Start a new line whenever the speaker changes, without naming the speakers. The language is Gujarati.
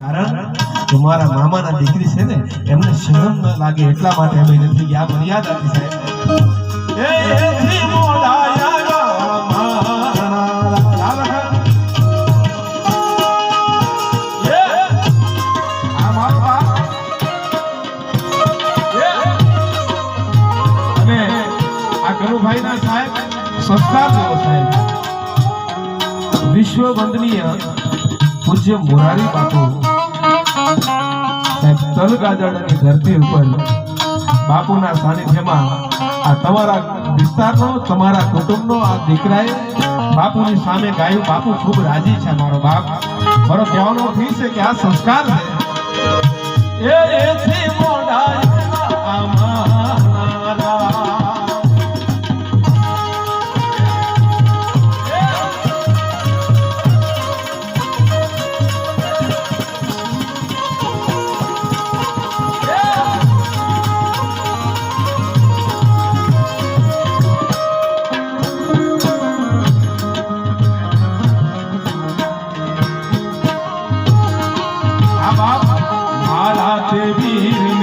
કારણ તમારા મામાના દીકરી છે ને એમને શરમ ન લાગે એટલા માટે અમે નથી ગયા મર્યાદા હતી સાહેબ એ થી મોડાયા મારા એ આ મારો બાપ અને આ કનુભાઈના સાહેબ સંસ્કાર જેવો સાહેબ વિશ્વ વંદનીય પૂજ્ય મોરારી બાપુ સાહેબ તલગાજરની ધરતી ઉપર બાપુના સાનિધ્યમાં આ તમારા વિસ્તારનો તમારા કુટુંબનો આ દીકરાએ બાપુની સામે ગાયું. બાપુ ખૂબ રાજી છે. મારો બાપ મારો કહેવાનો અર્થ એ છે કે આ સંસ્કાર છે એથી મોઢા વીર